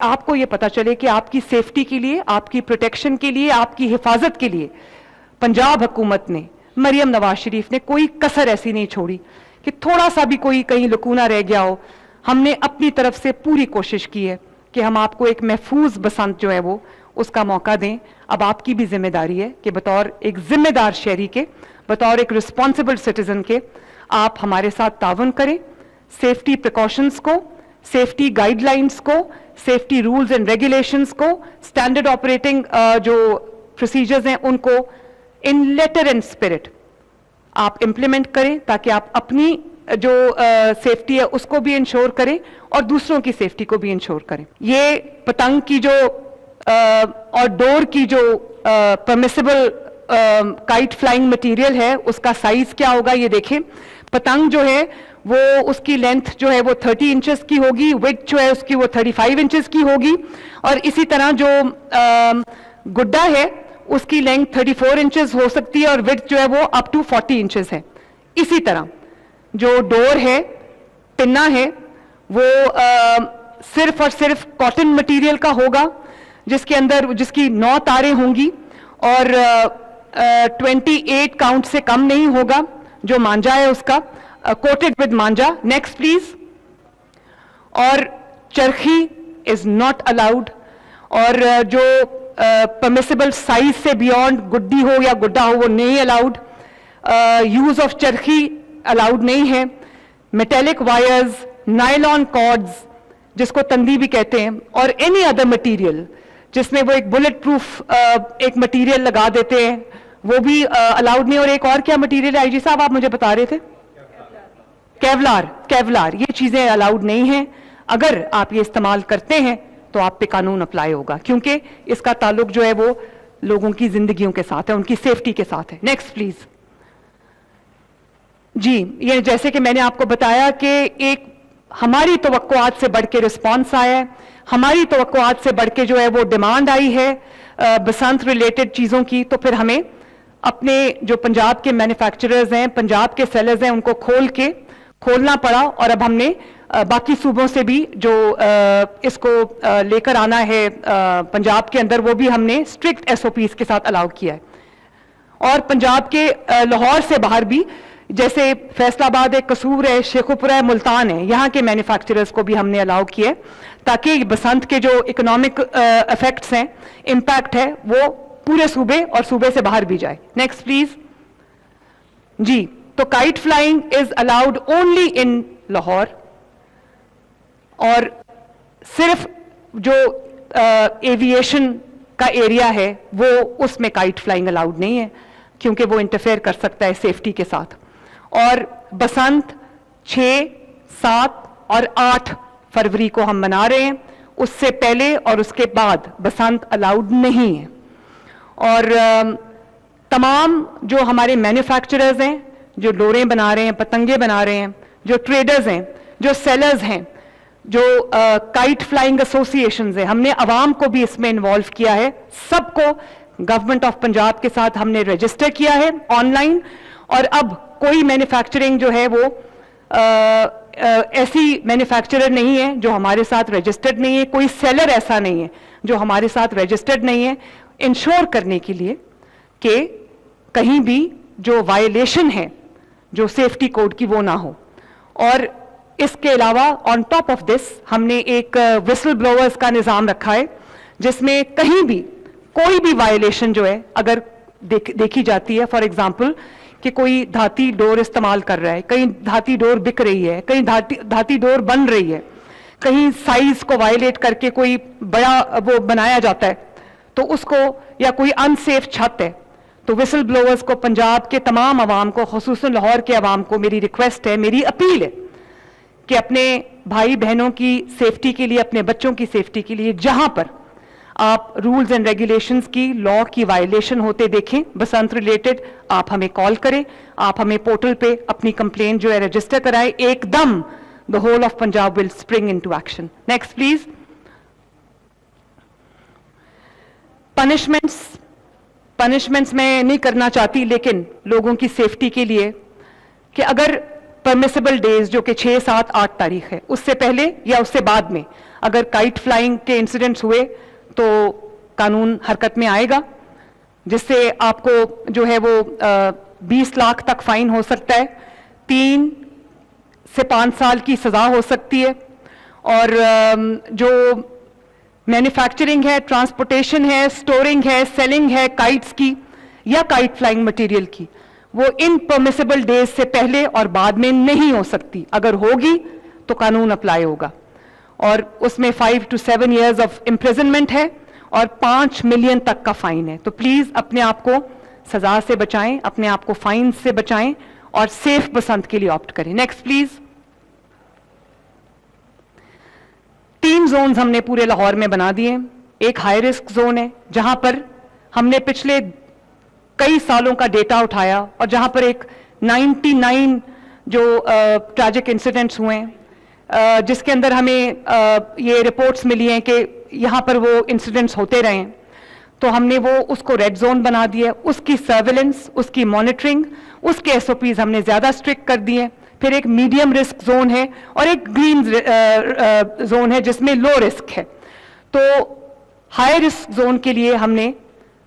आपको ये पता चले कि आपकी सेफ्टी के लिए, आपकी प्रोटेक्शन के लिए, आपकी हिफाजत के लिए पंजाब हुकूमत ने, मरियम नवाज शरीफ ने कोई कसर ऐसी नहीं छोड़ी कि थोड़ा सा भी कोई कहीं लकूना रह गया हो। हमने अपनी तरफ से पूरी कोशिश की है कि हम आपको एक महफूज बसंत जो है वो उसका मौका दें। अब आपकी भी जिम्मेदारी है कि बतौर एक जिम्मेदार शहरी के, बतौर एक रिस्पॉन्सिबल सिटीजन के आप हमारे साथ ताउन करें। सेफ्टी प्रिकॉशंस को, सेफ्टी गाइडलाइंस को, सेफ्टी रूल्स एंड रेगुलेशंस को, स्टैंडर्ड ऑपरेटिंग जो प्रोसीजर्स हैं उनको इन लेटर एंड स्पिरिट आप इंप्लीमेंट करें, ताकि आप अपनी जो सेफ्टी है उसको भी इंश्योर करें और दूसरों की सेफ्टी को भी इंश्योर करें। ये पतंग की जो और डोर की जो परमिसिबल काइट फ्लाइंग मटेरियल है उसका साइज क्या होगा ये देखें। पतंग जो है वो उसकी लेंथ जो है वो 30 इंचेस की होगी, विड्थ जो है उसकी वो 35 इंचेस की होगी, और इसी तरह जो गुड्डा है उसकी लेंथ 34 इंचेस हो सकती है और विड्थ जो है वो अप टू 40 इंचेस है। इसी तरह जो डोर है, पिन्ना है, वो सिर्फ और सिर्फ कॉटन मटेरियल का होगा, जिसके अंदर जिसकी 9 तारें होंगी और 28 काउंट से कम नहीं होगा। जो मांझा है उसका coated with Manjha. Next please. और चरखी इज नॉट अलाउड, और जो परमिसिबल साइज से बियॉन्ड गुड्डी हो या गुड्डा हो वो नहीं allowed. Use of Charkhi allowed नहीं है। मेटेलिक वायर्स, नायलॉन कॉर्ड्स जिसको तंदी भी कहते हैं, और एनी अदर मटेरियल जिसमें वो एक बुलेट प्रूफ एक मटेरियल लगा देते हैं वो भी अलाउड नहीं। और एक और क्या मटेरियल है आईजी साहब आप मुझे बता रहे थे? केवलार। ये चीजें अलाउड नहीं हैं। अगर आप ये इस्तेमाल करते हैं तो आप पे कानून अप्लाई होगा, क्योंकि इसका ताल्लुक जो है वो लोगों की जिंदगियों के साथ है, उनकी सेफ्टी के साथ है। नेक्स्ट प्लीज जी। ये जैसे कि मैंने आपको बताया कि एक हमारी तवक्कुआत से बढ़ के रिस्पॉन्स आया है, हमारी तवक्कुआत से बढ़ के जो है वो डिमांड आई है बसंत रिलेटेड चीज़ों की। तो फिर हमें अपने जो पंजाब के मैन्युफैक्चरर्स हैं, पंजाब के सेलर्स हैं, उनको खोलना पड़ा, और अब हमने बाकी सूबों से भी जो इसको लेकर आना है पंजाब के अंदर, वो भी हमने स्ट्रिक्ट SOPs के साथ अलाउ किया है। और पंजाब के लाहौर से बाहर भी, जैसे फैसलाबाद है, कसूर है, शेखुपुरा है, मुल्तान है, यहाँ के मैन्युफैक्चरर्स को भी हमने अलाउ किया है, ताकि बसंत के जो इकोनॉमिक इफेक्ट्स हैं, इम्पैक्ट है, वो पूरे सूबे और सूबे से बाहर भी जाए। नेक्स्ट प्लीज जी। तो kite flying is allowed only in Lahore, और सिर्फ जो एविएशन का एरिया है वो उसमें काइट फ्लाइंग अलाउड नहीं है, क्योंकि वो इंटरफेयर कर सकता है सेफ्टी के साथ। और बसंत 6, 7 और 8 फरवरी को हम मना रहे हैं। उससे पहले और उसके बाद बसंत अलाउड नहीं है। और तमाम जो हमारे मैन्युफैक्चरर्स हैं, जो डोरें बना रहे हैं, पतंगे बना रहे हैं, जो ट्रेडर्स हैं, जो सेलर्स हैं, जो काइट फ्लाइंग एसोसिएशंस हैं, हमने अवाम को भी इसमें इन्वॉल्व किया है। सबको गवर्नमेंट ऑफ पंजाब के साथ हमने रजिस्टर किया है ऑनलाइन। और अब कोई मैन्युफैक्चरिंग जो है वो ऐसी मैन्युफैक्चरर नहीं है जो हमारे साथ रजिस्टर्ड नहीं है, कोई सेलर ऐसा नहीं है जो हमारे साथ रजिस्टर्ड नहीं है, इंश्योर करने के लिए कि कहीं भी जो वायलेशन है जो सेफ्टी कोड की वो ना हो। और इसके अलावा ऑन टॉप ऑफ दिस हमने एक विसल ब्लोअर्स का निज़ाम रखा है, जिसमें कहीं भी कोई भी वायलेशन जो है अगर देखी जाती है, फॉर एग्जांपल कि कोई धाती डोर इस्तेमाल कर रहा है, कहीं धाती डोर बिक रही है, कहीं धाती डोर बन रही है, कहीं साइज को वायलेट करके कोई बड़ा वो बनाया जाता है तो उसको, या कोई अनसेफ छत है, तो विसल ब्लोअर्स को, पंजाब के तमाम आवाम को, खुसूसन लाहौर के आवाम को मेरी रिक्वेस्ट है, मेरी अपील है कि अपने भाई बहनों की सेफ्टी के लिए, अपने बच्चों की सेफ्टी के लिए, जहां पर आप रूल्स एंड रेगुलेशंस की, लॉ की वायलेशन होते देखें बसंत रिलेटेड, आप हमें कॉल करें, आप हमें पोर्टल पे अपनी कंप्लेंट जो है रजिस्टर कराएं। एकदम the whole of Punjab will spring into action. Next please. Punishments मैं नहीं करना चाहती, लेकिन लोगों की सेफ्टी के लिए, कि अगर परमिसेबल डेज जो कि 6, 7, 8 तारीख है, उससे पहले या उससे बाद में अगर काइट फ्लाइंग के इंसिडेंट्स हुए तो कानून हरकत में आएगा, जिससे आपको जो है वो 20 लाख तक फाइन हो सकता है, 3 से 5 साल की सजा हो सकती है। और जो मैन्युफैक्चरिंग है, ट्रांसपोर्टेशन है, स्टोरिंग है, सेलिंग है काइट्स की या काइट फ्लाइंग मटेरियल की, वो इन परमिसेबल डेज से पहले और बाद में नहीं हो सकती। अगर होगी तो कानून अप्लाई होगा और उसमें 5 to 7 years ऑफ इम्प्रिजनमेंट है और 5 मिलियन तक का फाइन है। तो प्लीज अपने आप को सजा से बचाएं, अपने आप को फाइन से बचाएं और सेफ बसंत के लिए ऑप्ट करें। Next please. 3 जोन्स हमने पूरे लाहौर में बना दिए। एक हाई रिस्क जोन है जहां पर हमने पिछले कई सालों का डेटा उठाया और जहां पर एक 99 जो ट्रैजिक इंसिडेंट्स हुए हैं, जिसके अंदर हमें ये रिपोर्ट्स मिली हैं कि यहां पर वो इंसिडेंट्स होते रहे हैं, तो हमने वो उसको रेड जोन बना दिया। उसकी सर्वेलेंस, उसकी मॉनिटरिंग, उसके एसओपीज हमने ज्यादा स्ट्रिक्ट कर दिए। फिर एक मीडियम रिस्क जोन है और एक ग्रीन जोन है जिसमें लो रिस्क है। तो हाई रिस्क जोन के लिए हमने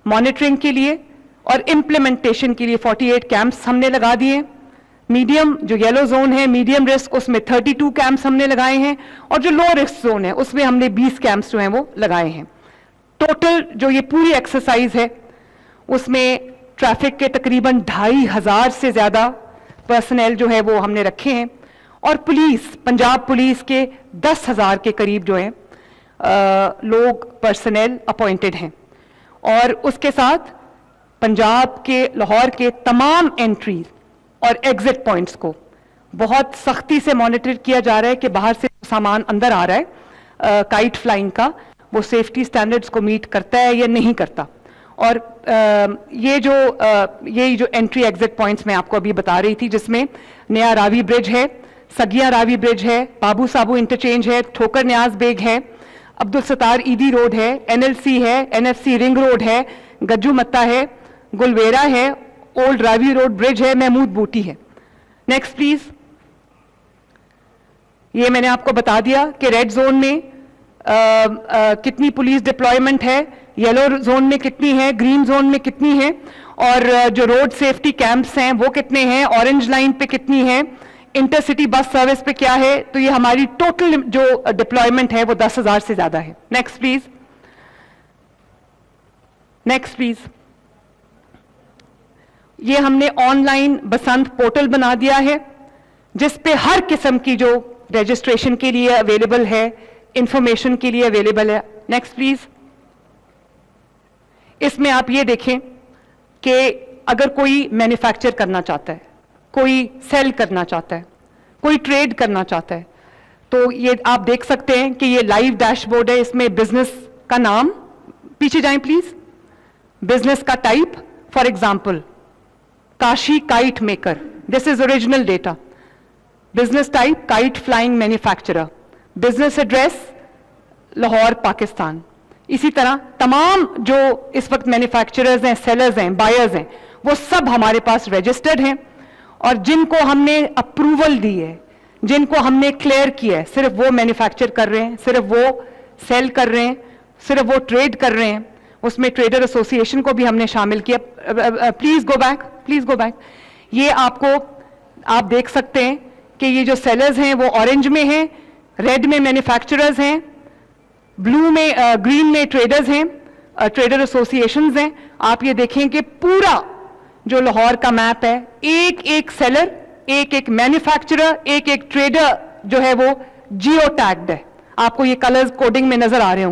मॉनिटरिंग के लिए और इम्प्लीमेंटेशन के लिए 48 कैंप्स हमने लगा दिए। मीडियम जो येलो जोन है, मीडियम रिस्क, उसमें 32 कैंप्स हमने लगाए हैं और जो लो रिस्क जोन है उसमें हमने 20 कैंप्स जो हैं वो लगाए हैं। टोटल जो ये पूरी एक्सरसाइज है उसमें ट्रैफिक के तकरीबन 2,500 से ज्यादा पर्सनल जो है वो हमने रखे हैं और पुलिस, पंजाब पुलिस के 10,000 के करीब जो है लोग पर्सनल अपॉइंटेड हैं। और उसके साथ पंजाब के, लाहौर के तमाम एंट्री और एग्जिट पॉइंट्स को बहुत सख्ती से मॉनिटर किया जा रहा है कि बाहर से सामान अंदर आ रहा है काइट फ्लाइंग का, वो सेफ्टी स्टैंडर्ड्स को मीट करता है या नहीं करता। और ये जो एंट्री एग्जिट पॉइंट्स मैं आपको अभी बता रही थी, जिसमें नया रावी ब्रिज है, सगिया रावी ब्रिज है, बाबू साबू इंटरचेंज है, ठोकर न्याज बेग है, अब्दुल सत्तार ईदी रोड है, एनएलसी है, एनएफसी रिंग रोड है, गज्जू मत्ता है, गुलवेरा है, ओल्ड रावी रोड ब्रिज है, महमूद बूटी है। Next please. ये मैंने आपको बता दिया कि रेड जोन में कितनी पुलिस डिप्लॉयमेंट है, येलो जोन में कितनी है, ग्रीन जोन में कितनी है, और जो रोड सेफ्टी कैंप्स हैं वो कितने हैं, ऑरेंज लाइन पे कितनी है, इंटरसिटी बस सर्विस पे क्या है। तो ये हमारी टोटल जो डिप्लॉयमेंट है वो 10,000 से ज्यादा है। Next please. Next please. ये हमने ऑनलाइन बसंत पोर्टल बना दिया है जिस पे हर किस्म की जो रजिस्ट्रेशन के लिए अवेलेबल है, इंफॉर्मेशन के लिए अवेलेबल है। Next please. इसमें आप ये देखें कि अगर कोई मैन्युफैक्चर करना चाहता है, कोई सेल करना चाहता है, कोई ट्रेड करना चाहता है, तो ये आप देख सकते हैं कि ये लाइव डैशबोर्ड है। इसमें बिजनेस का नाम, पीछे जाएं प्लीज, बिजनेस का type, for example Kashi kite maker, this is original data. Business type kite flying manufacturer, business address Lahore Pakistan. इसी तरह तमाम जो इस वक्त मैन्युफैक्चरर्स हैं, सेलर्स हैं, बायर्स हैं, वो सब हमारे पास रजिस्टर्ड हैं और जिनको हमने अप्रूवल दी है, जिनको हमने क्लियर किया है, सिर्फ वो मैन्युफैक्चर कर रहे हैं, सिर्फ वो सेल कर रहे हैं, सिर्फ वो ट्रेड कर रहे हैं। उसमें ट्रेडर एसोसिएशन को भी हमने शामिल किया। Please go back, please go back. ये आपको आप देख सकते हैं कि ये जो सेलर्स हैं वो ऑरेंज में हैं, रेड में मैन्युफैक्चरर्स हैं, ब्लू में ग्रीन में ट्रेडर्स हैं, ट्रेडर एसोसिएशंस हैं। आप ये देखें कि पूरा जो लाहौर का मैप है, एक एक सेलर, एक एक मैन्युफैक्चरर, एक एक ट्रेडर जो है वो जियो टैग्ड है। आपको ये कलर्स कोडिंग में नजर आ रहे होंगे।